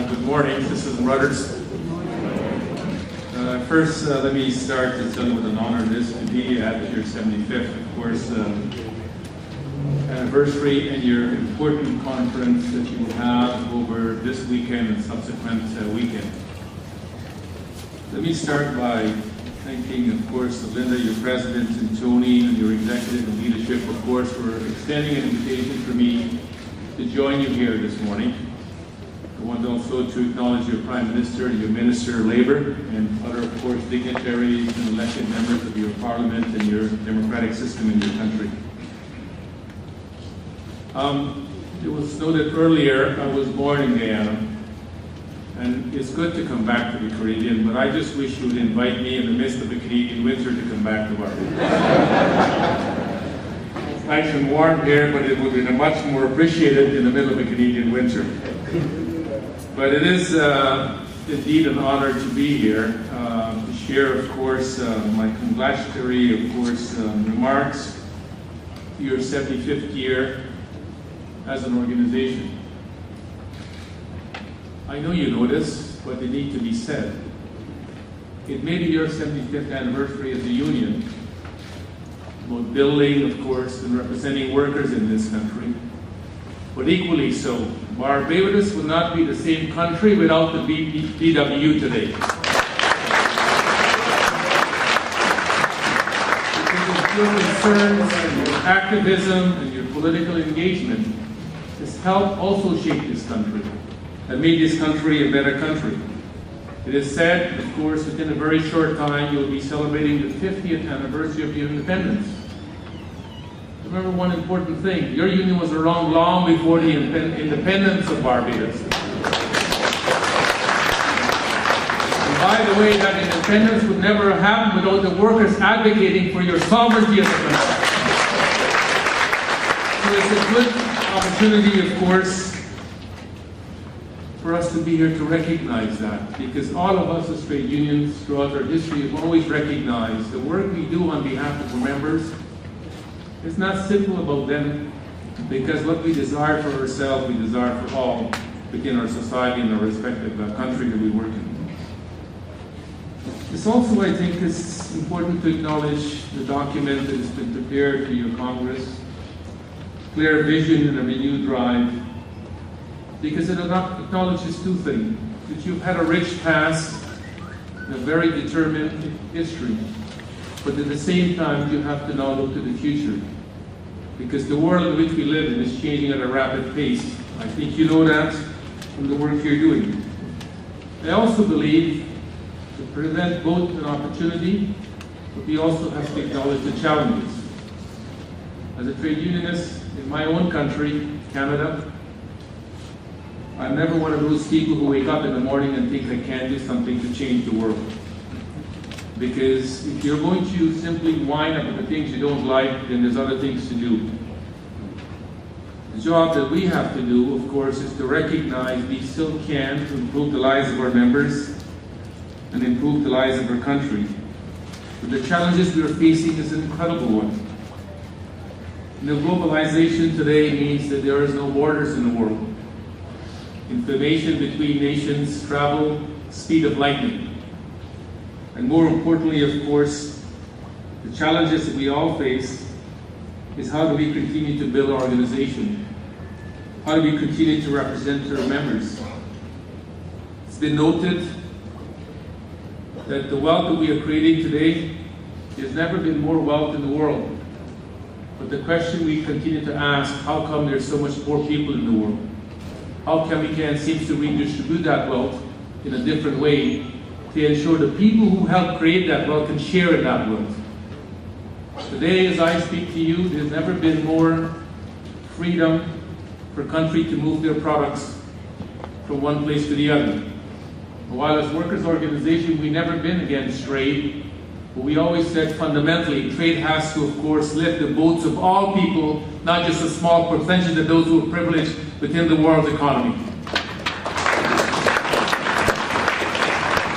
Good morning. This is Rudders. First, let me start with an honor this to be at your 75th, of course, anniversary and your important conference that you will have over this weekend and subsequent weekend. Let me start by thanking, of course, Linda, your president, and Tony, and your executive and leadership, of course, for extending an invitation for me to join you here this morning. I want also to acknowledge your Prime Minister, your Minister of Labour, and other, of course, dignitaries and elected members of your Parliament and your democratic system in your country. It was noted earlier, I was born in Guyana, and it's good to come back to the Caribbean, but I just wish you would invite me in the midst of the Canadian winter to come back to Barbados. It's nice and warm here, but it would be much more appreciated in the middle of a Canadian winter. But it is indeed an honor to be here, to share, of course, my congratulatory, of course, remarks to your 75th year as an organization. I know you know this, but they need to be said. It may be your 75th anniversary as a union, about building, of course, and representing workers in this country. But equally so, Barbados would not be the same country without the BW today. Because of your concerns and your activism and your political engagement has helped also shape this country and made this country a better country. It is said, of course, within a very short time you'll be celebrating the 50th anniversary of your independence. Remember one important thing, your union was around long before the independence of Barbados. And by the way, that independence would never have happened without the workers advocating for your sovereignty as a country. So it's a good opportunity, of course, for us to be here to recognize that, because all of us as trade unions throughout our history have always recognized the work we do on behalf of our members. It's not simple about them, because what we desire for ourselves, we desire for all within our society and our respective country that we work in. It's also, I think, it's important to acknowledge the document that has been prepared for your Congress, clear vision and a renewed drive, because it acknowledges two things: that you've had a rich past and a very determined history, but at the same time you have to now look to the future, because the world in which we live in is changing at a rapid pace. I think you know that from the work you're doing. I also believe to present both an opportunity, but we also have to acknowledge the challenges. As a trade unionist in my own country, Canada, I'm never one of those people who wake up in the morning and think I can't do something to change the world. Because if you're going to simply whine about the things you don't like, then there's other things to do. The job that we have to do, of course, is to recognize we still can improve the lives of our members and improve the lives of our country. But the challenges we are facing is an incredible one. You know, globalization today means that there is no borders in the world. Information between nations travel speed of lightning. And more importantly, of course, the challenges that we all face is how do we continue to build our organization? How do we continue to represent our members? It's been noted that the wealth that we are creating today, there's never been more wealth in the world. But the question we continue to ask, how come there's so much poor people in the world? How come we can't seem to redistribute that wealth in a different way to ensure the people who helped create that wealth can share in that wealth? Today, as I speak to you, there's never been more freedom for a country to move their products from one place to the other. While as workers' organization, we've never been against trade, but we always said fundamentally, trade has to, of course, lift the boats of all people, not just a small percentage of those who are privileged within the world's economy.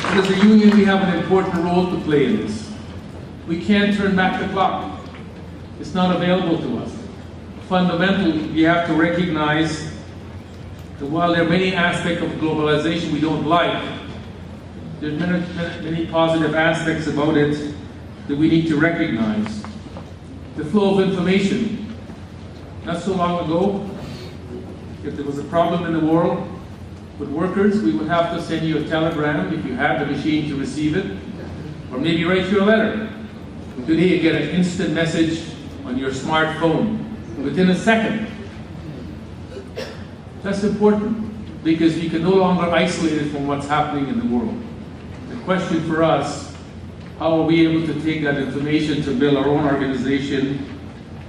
But as a union, we have an important role to play in this. We can't turn back the clock. It's not available to us. fundamentally, we have to recognize that while there are many aspects of globalization we don't like, there's many positive aspects about it that we need to recognize. The flow of information. Not so long ago, if there was a problem in the world with workers, we would have to send you a telegram if you had the machine to receive it, or maybe write you a letter. Today you get an instant message on your smartphone within a second. That's important because you can no longer isolate it from what's happening in the world. The question for us, how are we able to take that information to build our own organization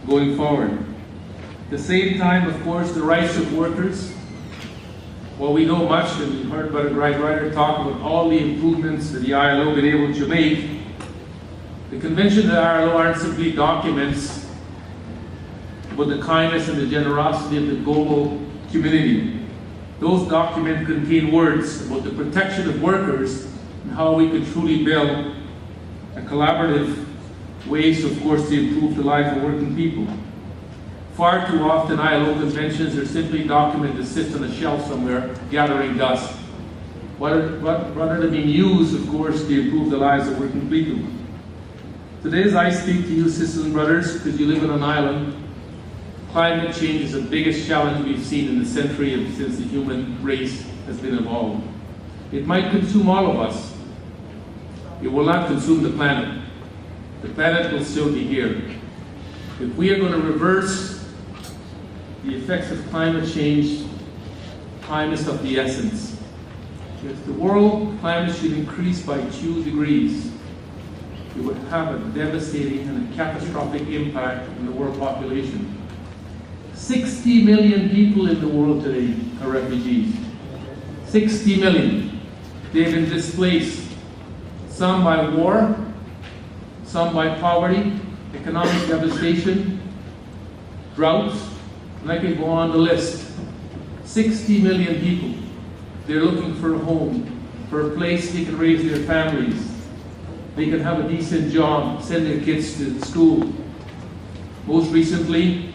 going forward? At the same time, of course, the rights of workers. Well, we know much, and we've heard about Ryder talk about all the improvements that the ILO been able to make. The convention of the ILO aren't simply documents about the kindness and the generosity of the global community. Those documents contain words about the protection of workers and how we can truly build a collaborative ways, of course, to improve the life of working people. Far too often, ILO conventions are simply documents that sit on a shelf somewhere, gathering dust, rather than being used, of course, to improve the lives of working people. Today, as I speak to you, sisters and brothers, because you live on an island, climate change is the biggest challenge we've seen in the century since the human race has been evolved. It might consume all of us. It will not consume the planet. The planet will still be here. If we are going to reverse the effects of climate change, time is of the essence. If the world climate should increase by 2 degrees, it would have a devastating and a catastrophic impact on the world population. 60 million people in the world today are refugees. 60 million. They've been displaced, some by war, some by poverty, economic devastation, droughts, and I can go on the list. 60 million people. They're looking for a home, for a place they can raise their families. They can have a decent job, send their kids to school. Most recently,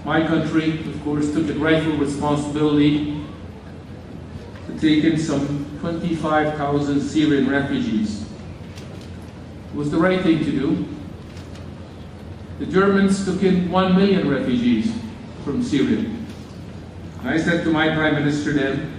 my country, of course, took the rightful responsibility to take in some 25,000 Syrian refugees. It was the right thing to do. The Germans took in 1 million refugees from Syria. And I said to my Prime Minister then,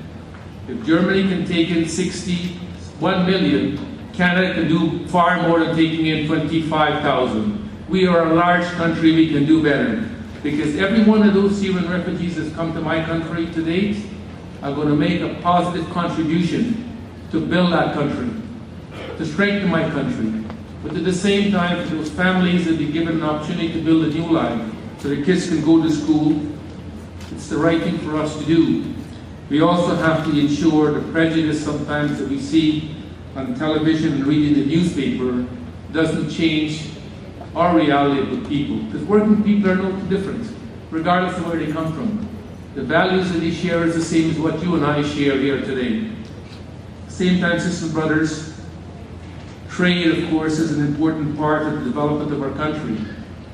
if Germany can take in 1 million, Canada can do far more than taking in 25,000. We are a large country, we can do better. Because every one of those Syrian refugees that's come to my country to date are going to make a positive contribution to build that country, to strengthen my country. But at the same time, for those families that be given an opportunity to build a new life, so their kids can go to school, it's the right thing for us to do. We also have to ensure the prejudice sometimes that we see on television and reading the newspaper doesn't change our reality with people. Because working people are no different, regardless of where they come from. The values that they share is the same as what you and I share here today. Same time, sisters and brothers, trade, of course, is an important part of the development of our country.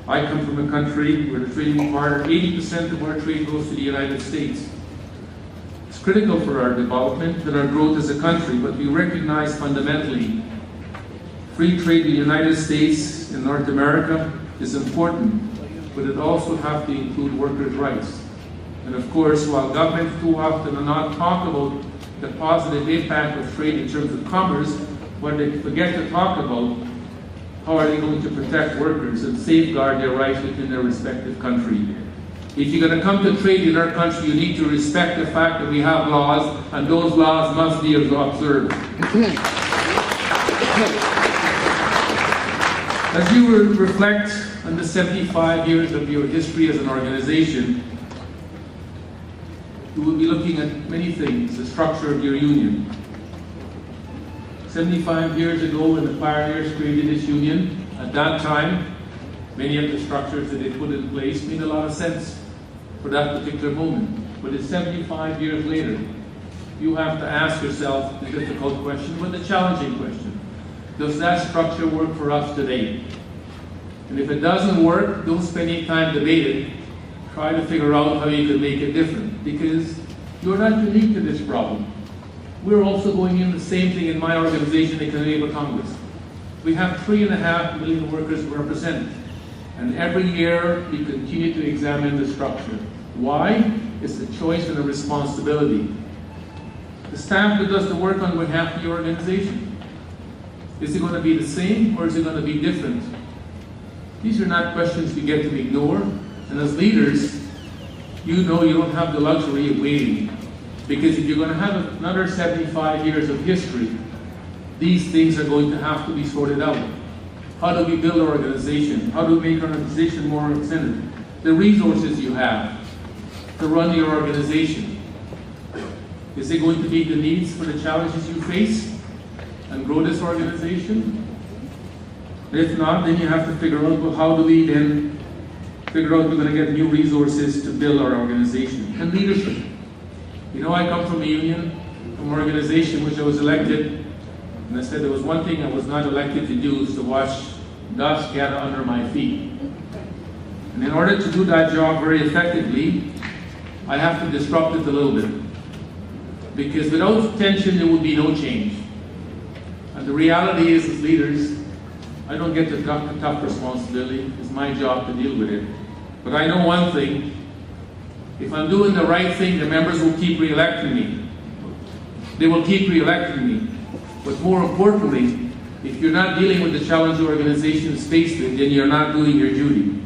I come from a country where the trading partner, 80% of our trade goes to the United States. It's critical for our development and our growth as a country, but we recognize fundamentally free trade in the United States and North America is important, but it also has to include workers' rights. And of course, while governments too often do not talk about the positive impact of trade in terms of commerce, what they forget to talk about, how are they going to protect workers and safeguard their rights within their respective country. If you're going to come to trade in our country, you need to respect the fact that we have laws, and those laws must be observed. As you reflect on the 75 years of your history as an organization, you will be looking at many things, the structure of your union. 75 years ago, when the pioneers created this union, at that time, many of the structures that they put in place made a lot of sense for that particular moment. But it's 75 years later, you have to ask yourself the difficult question, but the challenging question. Does that structure work for us today? And if it doesn't work, don't spend any time debating. Try to figure out how you can make it different, because you're not unique to this problem. We're also going in the same thing in my organization, the Canadian Congress. We have 3.5 million workers represented. And every year we continue to examine the structure. Why? It's a choice and a responsibility. The staff that does the work on behalf of the organization, is it going to be the same or is it going to be different? These are not questions we get to ignore. And as leaders, you know you don't have the luxury of waiting. Because if you're going to have another 75 years of history, these things are going to have to be sorted out. How do we build our organization? How do we make our organization more centered? The resources you have to run your organization. Is it going to meet the needs for the challenges you face and grow this organization? If not, then you have to figure out, well, how do we then figure out we're going to get new resources to build our organization? And leadership. You know, I come from a union, from an organization which I was elected, and I said there was one thing I was not elected to do, is to watch dust gather under my feet. And in order to do that job very effectively, I have to disrupt it a little bit. Because without tension, there will be no change. And the reality is, as leaders, I don't get the tough responsibility. It's my job to deal with it. But I know one thing. If I'm doing the right thing, the members will keep re-electing me. They will keep re-electing me. But more importantly, if you're not dealing with the challenge your organization is faced with, then you're not doing your duty.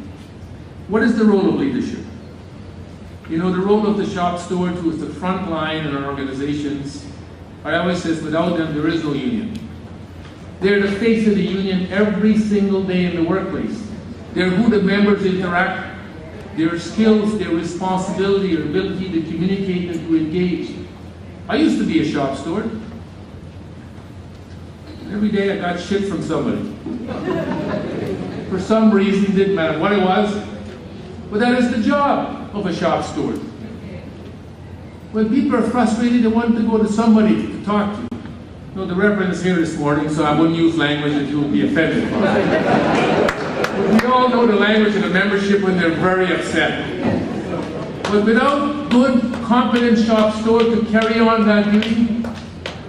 What is the role of leadership? You know, the role of the shop steward, who is the front line in our organizations, I always say, without them, there is no union. They're the face of the union every single day in the workplace. They're who the members interact, their skills, their responsibility, their ability to communicate and to engage. I used to be a shop steward. Every day I got shit from somebody. For some reason, didn't matter what it was, but that is the job of a shop steward. When people are frustrated, they want to go to somebody to talk to. No, the Reverend is here this morning, so I wouldn't use language that you will be offended by. But we all know the language of the membership when they're very upset. But without good, competent shop steward to carry on that duty,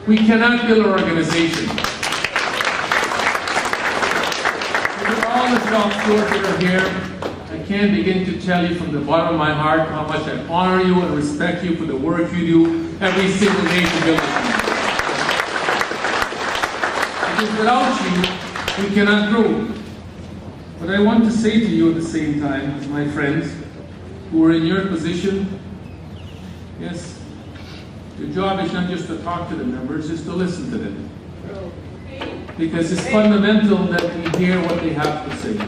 we cannot build our organization. With all the shop stewards that are here, I can't begin to tell you from the bottom of my heart how much I honor you and respect you for the work you do every single day to build this. Because without you, we cannot grow. But I want to say to you at the same time, as my friends who are in your position, yes, your job is not just to talk to the members, it's to listen to them. Because it's fundamental that we hear what they have to say.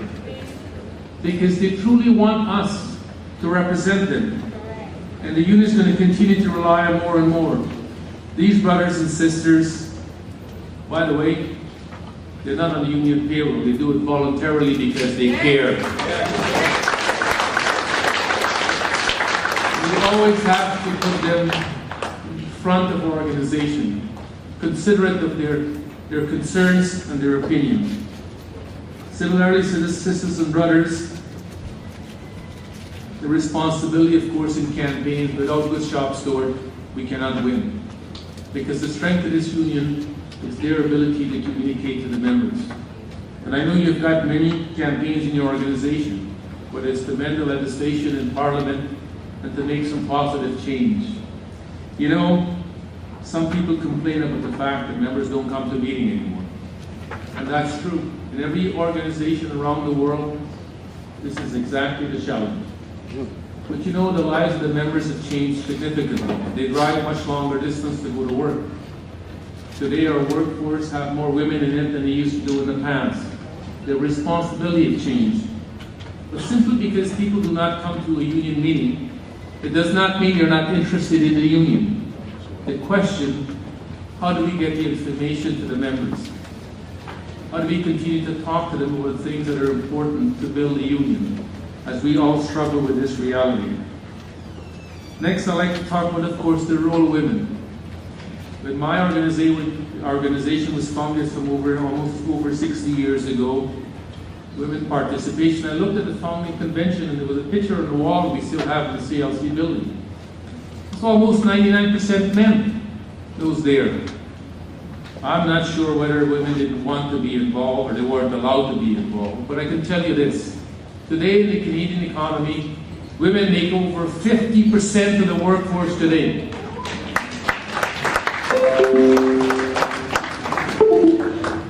Because they truly want us to represent them. And the union is going to continue to rely on more and more. These brothers and sisters, by the way, they're not on the union payroll. They do it voluntarily because they care. We always have to put them in front of our organization, considerate of their concerns and their opinions. Similarly, sisters and brothers, the responsibility, of course, in campaigns, without good shop steward, we cannot win. Because the strength of this union is their ability to communicate to the members. And I know you've got many campaigns in your organization, whether it's to amend the legislation in Parliament and to make some positive change. You know, some people complain about the fact that members don't come to meeting anymore. And that's true. In every organization around the world, this is exactly the challenge. But you know, the lives of the members have changed significantly. They drive much longer distance to go to work. Today our workforce have more women in it than they used to do in the past. Their responsibility has changed. But simply because people do not come to a union meeting, it does not mean you're not interested in the union. The question, how do we get the information to the members? How do we continue to talk to them about things that are important to build a union, as we all struggle with this reality? Next, I'd like to talk about, of course, the role of women. When my organization was founded from almost over 60 years ago, women participation. I looked at the founding convention and there was a picture on the wall we still have in the CLC building. It's almost 99% men, those there. I'm not sure whether women didn't want to be involved or they weren't allowed to be involved, but I can tell you this. Today in the Canadian economy, women make over 50% of the workforce today.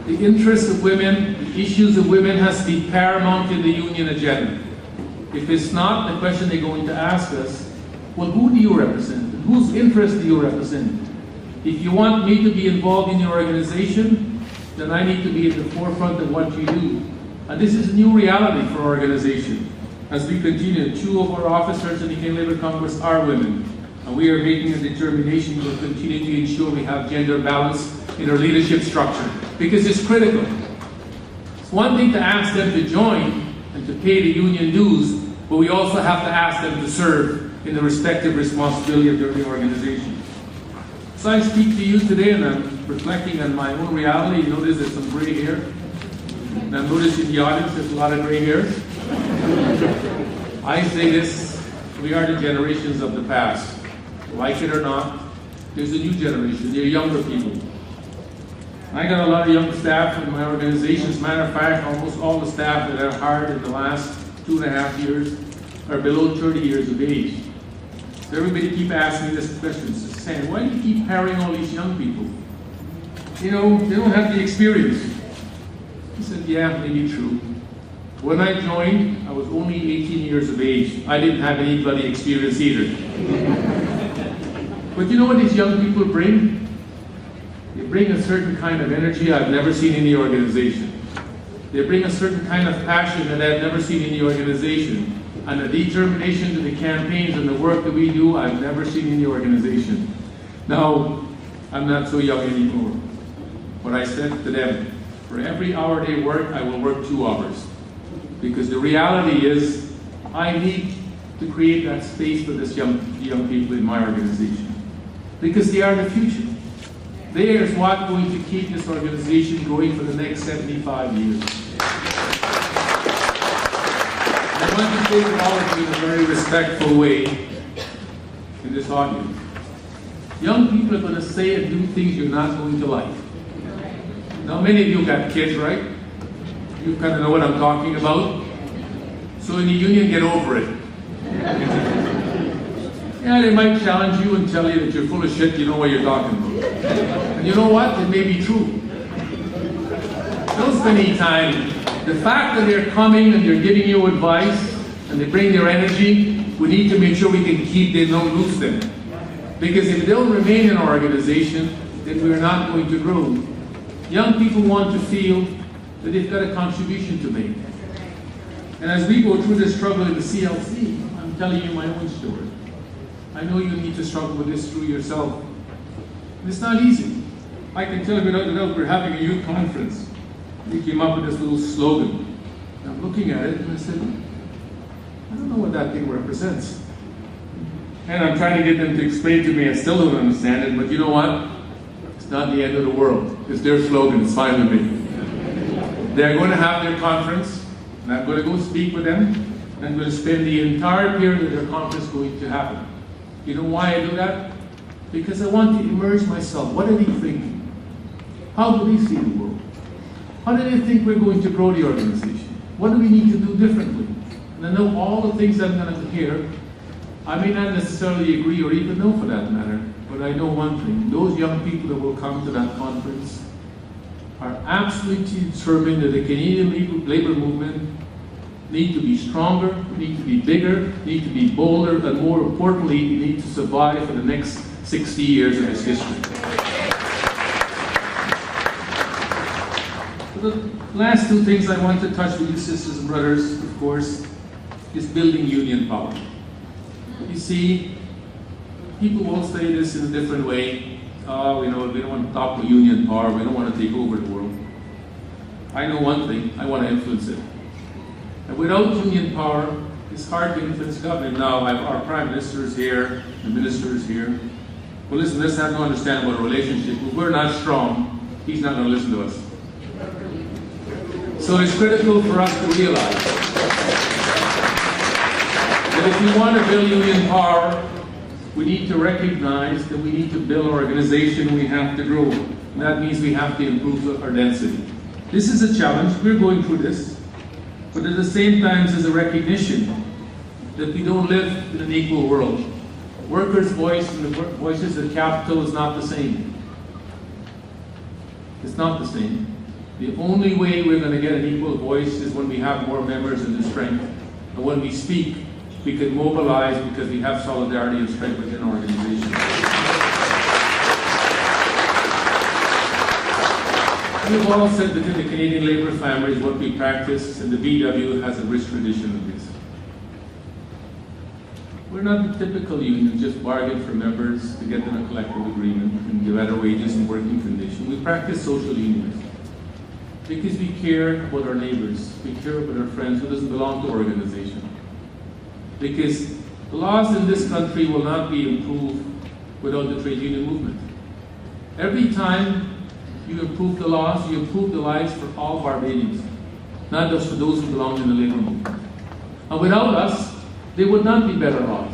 The interests of women, the issues of women has to be paramount in the union agenda. If it's not, the question they're going to ask us, well, who do you represent? Whose interests do you represent? If you want me to be involved in your organization, then I need to be at the forefront of what you do. And this is a new reality for our organization. As we continue, 2 of our officers in the Canadian Labour Congress are women. And we are making a determination to continue to ensure we have gender balance in our leadership structure. Because it's critical. It's one thing to ask them to join and to pay the union dues, but we also have to ask them to serve in the respective responsibility of their organization. So I speak to you today and I'm reflecting on my own reality. You notice there's some gray hair. And I'm noticing in the audience there's a lot of gray hairs. I say this, we are the generations of the past. Like it or not, there's a new generation. They're younger people. I got a lot of young staff in my organization. As a matter of fact, almost all the staff that I've hired in the last 2.5 years are below 30 years of age. So everybody keep asking me this question, saying, why do you keep hiring all these young people? You know, they don't have the experience. I said, yeah, maybe true. When I joined, I was only 18 years of age. I didn't have any bloody experience either. But you know what these young people bring? They bring a certain kind of energy I've never seen in the organization. They bring a certain kind of passion that I've never seen in the organization. And a determination to the campaigns and the work that we do I've never seen in the organization. Now, I'm not so young anymore. But I said to them, for every hour they work, I will work 2 hours. Because the reality is, I need to create that space for this young people in my organization. Because they are the future. They are what's going to keep this organization going for the next 75 years. I want to say to all of you in a very respectful way in this audience. Young people are going to say and do things you're not going to like. Now many of you got kids, right? You kind of know what I'm talking about. So in the union, get over it. Yeah, they might challenge you and tell you that you're full of shit, you know what you're talking about. And you know what? It may be true. Don't spend any time. The fact that they're coming and they're giving you advice and they bring their energy, we need to make sure we can keep them, don't lose them. Because if they don't remain in our organization, then we're not going to grow. Young people want to feel that they've got a contribution to make. And as we go through this struggle in the CLC, I'm telling you my own story. I know you need to struggle with this through yourself. And it's not easy. I can tell you without a doubt, we're having a youth conference. We came up with this little slogan. And I'm looking at it and I said, I don't know what that thing represents. And I'm trying to get them to explain to me. I still don't understand it, but you know what? It's not the end of the world. It's their slogan. It's fine with me. They're going to have their conference, and I'm going to go speak with them, and I'm going to spend the entire period of their conference going to happen. You know why I do that? Because I want to immerse myself. What are they thinking? How do they see the world? How do they think we're going to grow the organization? What do we need to do differently? And I know all the things I'm going to hear. I may not necessarily agree or even know for that matter, but I know one thing. Those young people that will come to that conference are absolutely determined that the Canadian labor movement need to be stronger, need to be bigger, need to be bolder, and more importantly, need to survive for the next 60 years of its history. So the last 2 things I want to touch with you, sisters and brothers, of course, is building union power. You see, people will say this in a different way. Oh, we don't want to talk about union power. We don't want to take over the world. I know one thing. I want to influence it. And without union power, it's hard to influence government. Now, our prime minister is here. The minister is here. Well, listen, let's have to understand about a relationship. If we're not strong, he's not going to listen to us. So it's critical for us to realize that if we want to build union power, we need to recognize that we need to build an organization, we have to grow. And that means we have to improve our density. This is a challenge, we're going through this, but at the same time there's a recognition that we don't live in an equal world. Workers' voice and the voices of capital is not the same. It's not the same. The only way we're going to get an equal voice is when we have more members and the strength. And when we speak, we can mobilize because we have solidarity and strength within our organization. We've all said within the Canadian Labour family is what we practice, and the BW has a rich tradition of this. We're not the typical union, just bargain for members to get them a collective agreement and give better wages and working conditions. We practice social unionism because we care about our neighbors, we care about our friends who doesn't belong to our organization. Because the laws in this country will not be improved without the trade union movement. Every time you improve the laws, you improve the lives for all Barbadians, not just for those who belong in the labour movement. And without us, there would not be better laws.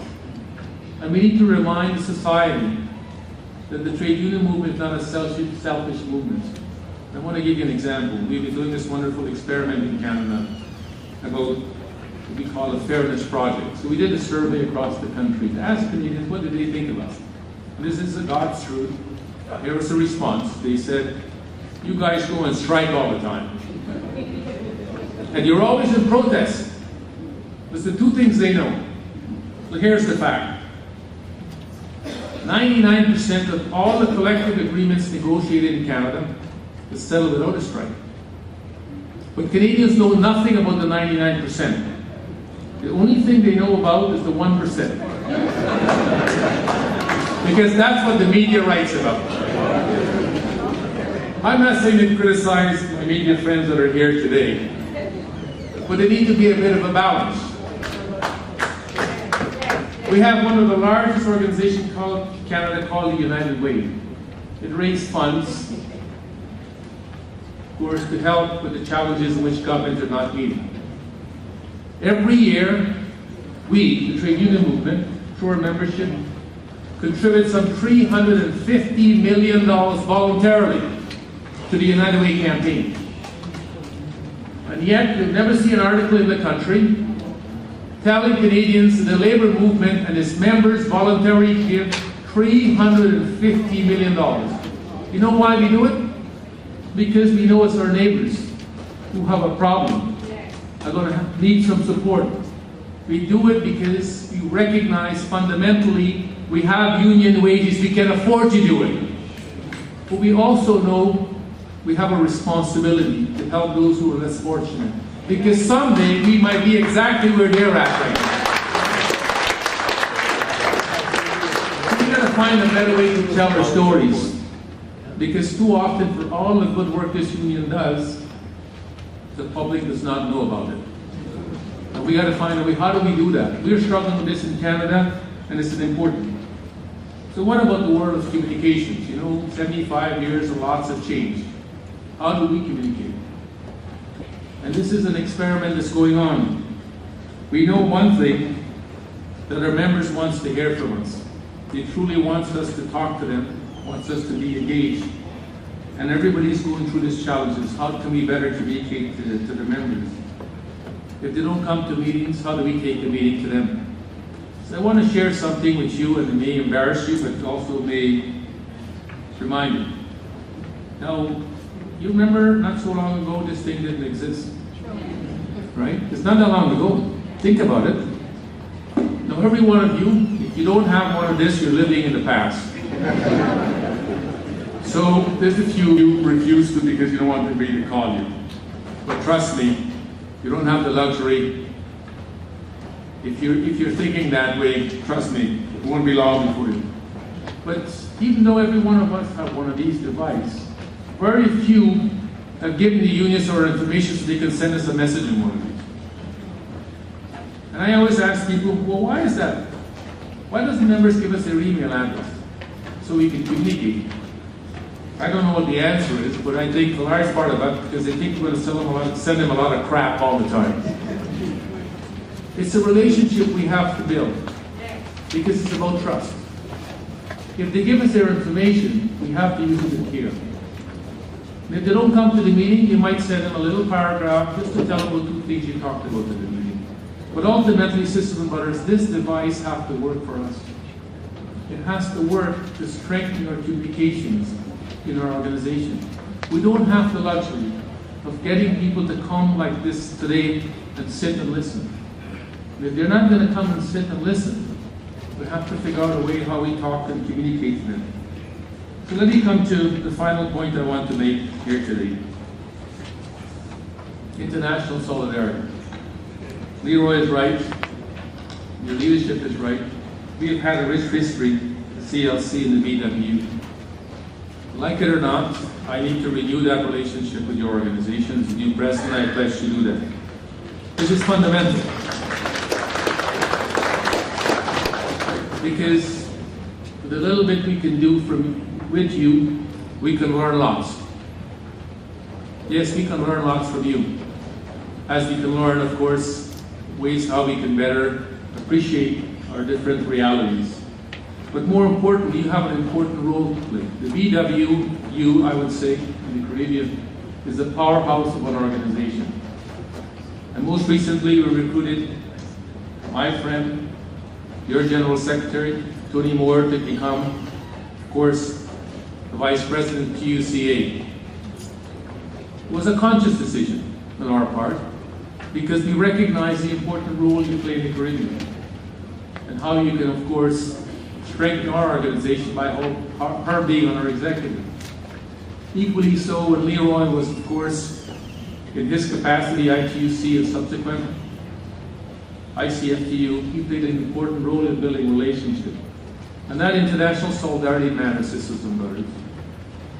And we need to remind society that the trade union movement is not a selfish movement. I want to give you an example. We've been doing this wonderful experiment in Canada about what we call a fairness project. So we did a survey across the country to ask Canadians what did they think of us. And this is a God's truth. Here was a response. They said, you guys go and strike all the time. And you're always in protest. That's the two things they know. So here's the fact. 99% of all the collective agreements negotiated in Canada is settled without a strike. But Canadians know nothing about the 99%. The only thing they know about is the 1%. Because that's what the media writes about. I'm not saying to criticize my media friends that are here today, but there needs to be a bit of a balance. We have one of the largest organizations in Canada called the United Way. It raised funds, of course, to help with the challenges in which governments are not meeting. Every year, we, the trade union movement, through our membership, contribute some $350 million voluntarily to the United Way campaign. And yet, you'll never see an article in the country telling Canadians that the labour movement and its members voluntarily give $350 million. You know why we do it? Because we know it's our neighbours who have a problem, are going to need some support. We do it because we recognize fundamentally we have union wages, we can afford to do it. But we also know we have a responsibility to help those who are less fortunate. Because someday we might be exactly where they're at right now. We've got to find a better way to tell our stories. Because too often, for all the good work this union does, the public does not know about it. And we got to find a way, how do we do that? We're struggling with this in Canada, and this is important. So what about the world of communications? You know, 75 years and lots have changed. How do we communicate? And this is an experiment that's going on. We know one thing, that our members want to hear from us. They truly want us to talk to them, wants us to be engaged. And everybody's going through these challenges. How can we better communicate to the members? If they don't come to meetings, how do we take the meeting to them? So I want to share something with you, and it may embarrass you, but also may remind you. Now, you remember not so long ago this thing didn't exist, right? It's not that long ago. Think about it. Now, every one of you, if you don't have one of this, you're living in the past. So there's a few you refuse to because you don't want anybody to call you. But trust me, you don't have the luxury. If you're thinking that way, trust me, it won't be long before you. But even though every one of us have one of these devices, very few have given the unions our information so they can send us a message in one of these. And I always ask people, well, why is that? Why doesn't members give us their email address so we can communicate? I don't know what the answer is, but I think the large part of it, because they think we're going to send them a lot of crap all the time. It's a relationship we have to build, because it's about trust. If they give us their information, we have to use it with care. And if they don't come to the meeting, you might send them a little paragraph just to tell them about 2 things you talked about at the meeting. But ultimately, sisters and brothers, this device has to work for us. It has to work to strengthen our communications in our organization. We don't have the luxury of getting people to come like this today and sit and listen. And if they're not going to come and sit and listen, we have to figure out a way how we talk and communicate to them. So let me come to the final point I want to make here today. International solidarity. Leroy is right. Your leadership is right. We have had a rich history, the CLC and the BW. Like it or not, I need to renew that relationship with your organization. As a new president, I pledge to do that. This is fundamental. Because with the little bit we can do with you, we can learn lots. Yes, we can learn lots from you. As we can learn, of course, ways how we can better appreciate our different realities. But more importantly, you have an important role to play. The BWU, I would say, in the Caribbean, is the powerhouse of an organization. And most recently, we recruited my friend, your General Secretary, Tony Moore, to become, of course, the Vice President of QUCA. It was a conscious decision on our part, because we recognize the important role you play in the Caribbean, and how you can, of course, strengthen our organization by her being on our executive. Equally so, when Leroy was, of course, in his capacity, ITUC and subsequent ICFTU, he played an important role in building relationships. And that international solidarity matters, sisters and brothers.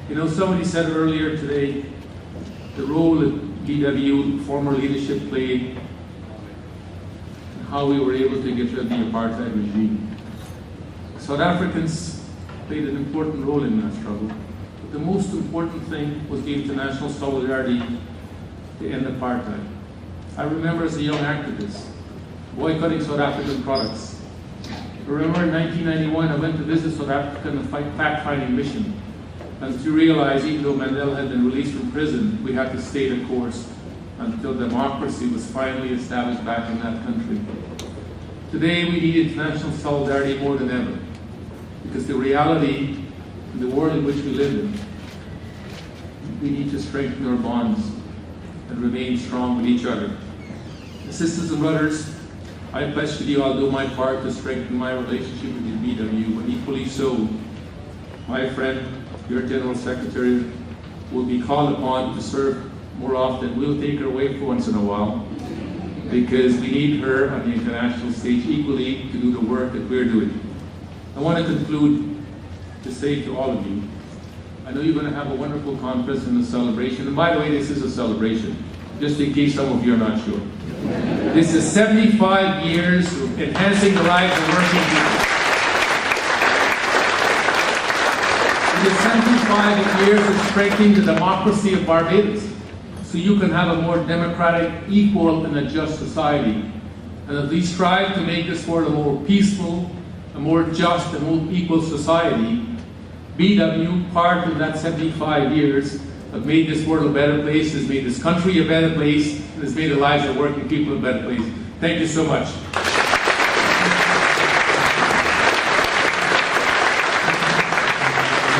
You know, somebody said earlier today, the role that BW, former leadership, played, and how we were able to get rid of the apartheid regime. South Africans played an important role in that struggle. But the most important thing was the international solidarity to end apartheid. I remember as a young activist, boycotting South African products. I remember in 1991, I went to visit South Africa on a fact-finding mission. And to realize, even though Mandela had been released from prison, we had to stay the course until democracy was finally established back in that country. Today, we need international solidarity more than ever, because the reality in the world in which we live in, we need to strengthen our bonds and remain strong with each other. Sisters and brothers, I pledge to you I'll do my part to strengthen my relationship with the BW, but equally so, my friend, your General Secretary, will be called upon to serve more often. We'll take her away for once in a while, because we need her on the international stage equally to do the work that we're doing. I want to conclude to say to all of you, I know you're going to have a wonderful conference and a celebration. And by the way, this is a celebration, just in case some of you are not sure. This is 75 years of enhancing the lives of working people. It is 75 years of strengthening the democracy of Barbados, so you can have a more democratic, equal, and a just society. And as we strive to make this world a more peaceful, a more just, and more equal society, BW, part of that 75 years, have made this world a better place, has made this country a better place, and has made the lives of working people a better place. Thank you so much.